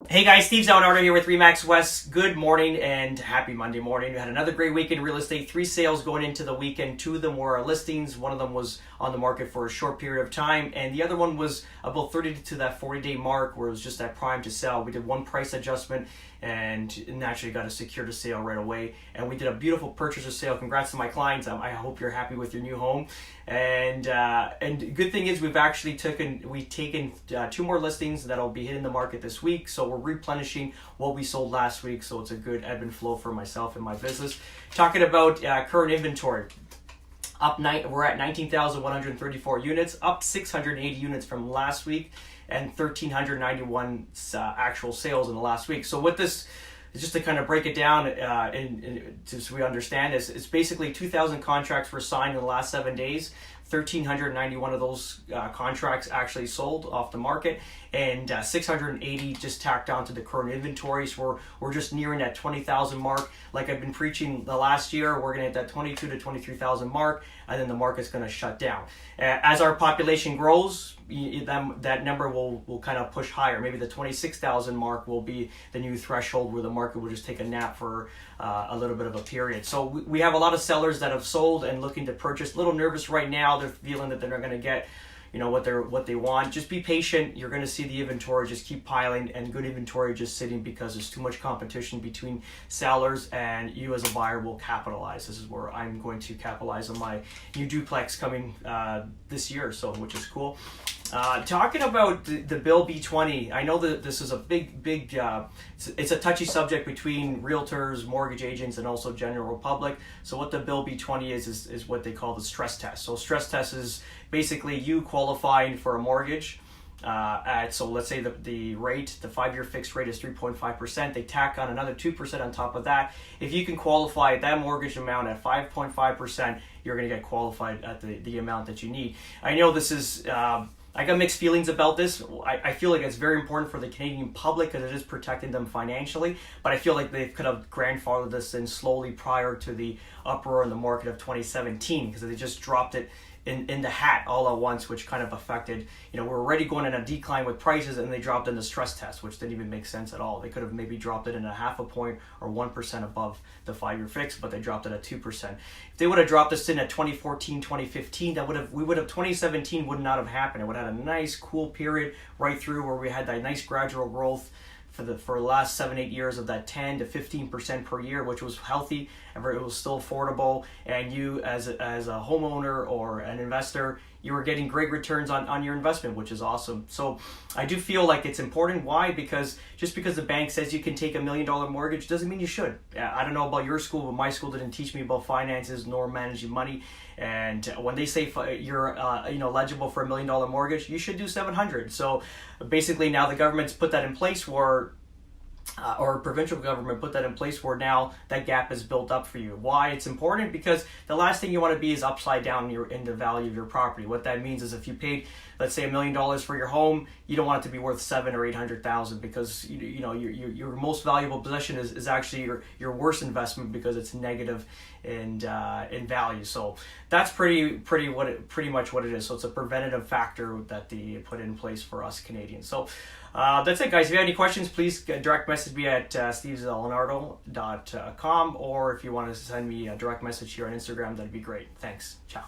Hey guys, Steve Zalunardo here with Remax West. Good morning and happy Monday morning. We had another great week in real estate. 3 sales going into the weekend. 2 of them were our listings. One of them was on the market for a short period of time, and the other one was about 30 to that 40-day mark where it was just that prime to sell. We did one price adjustment and naturally got a secured a sale right away. And we did a beautiful purchase or sale. Congrats to my clients. I hope you're happy with your new home. And good thing is we've taken 2 more listings that'll be hitting the market this week. So we're replenishing what we sold last week. So it's a good ebb and flow for myself and my business. Talking about current inventory. We're at 19,134 units, up 680 units from last week, and 1,391 actual sales in the last week. So with this, just to kind of break it down, so we understand, it's basically 2,000 contracts were signed in the last 7 days. 1,391 of those contracts actually sold off the market, and 680 just tacked on to the current inventory. So we're just nearing that 20,000 mark. Like I've been preaching the last year, we're going to hit that 22 to 23,000 mark, and then the market's going to shut down. As our population grows, that number will kind of push higher. Maybe the 26,000 mark will be the new threshold where the market will just take a nap for a little bit of a period. So we have a lot of sellers that have sold and looking to purchase. A little nervous right now. They're feeling that they're not going to get what they want. Just be patient. You're going to see the inventory just keep piling, and good inventory just sitting because there's too much competition between sellers, and you as a buyer will capitalize. This is where I'm going to capitalize on my new duplex coming this year, so which is cool. Talking about the Bill B20, I know that this is a big, it's a touchy subject between realtors, mortgage agents, and also general public. So what the Bill B20 is what they call the stress test. So stress test is basically you qualifying for a mortgage. So let's say the rate, the 5-year fixed rate is 3.5%. They tack on another 2% on top of that. If you can qualify that mortgage amount at 5.5%, you're going to get qualified at the amount that you need. I know this is... I got mixed feelings about this. I feel like it's very important for the Canadian public because it is protecting them financially, but I feel like they could have grandfathered this in slowly prior to the uproar in the market of 2017, because they just dropped it in the hat all at once, which kind of affected, we're already going in a decline with prices, and they dropped in the stress test, which didn't even make sense at all. They could have maybe dropped it in a half a point or 1% above the 5-year fix, but they dropped it at 2%. If they would have dropped this in at 2014, 2015, 2017 would not have happened. It would have had a nice cool period right through where we had that nice gradual growth for the last 7-8 years of that 10 to 15% per year, which was healthy, and it was still affordable. And you, as a homeowner or an investor, you were getting great returns on your investment, which is awesome. So I do feel like it's important. Why? Because just because the bank says you can take $1 million mortgage doesn't mean you should. I don't know about your school, but my school didn't teach me about finances nor managing money. And when they say you're eligible for $1 million mortgage, you should do 700. So basically now the government's put that in place where or provincial government put that in place where now that gap is built up for you. Why? It's important because the last thing you want to be is upside down in the value of your property. What that means is if you paid, let's say, $1 million for your home, you don't want it to be worth $700,000 or $800,000, because your most valuable possession is actually your worst investment because it's negative in value. So that's pretty much what it is. So it's a preventative factor that they put in place for us Canadians. So that's it, guys. If you have any questions, please direct message me at stevezalunardo.com, or if you want to send me a direct message here on Instagram, that'd be great. Thanks. Ciao.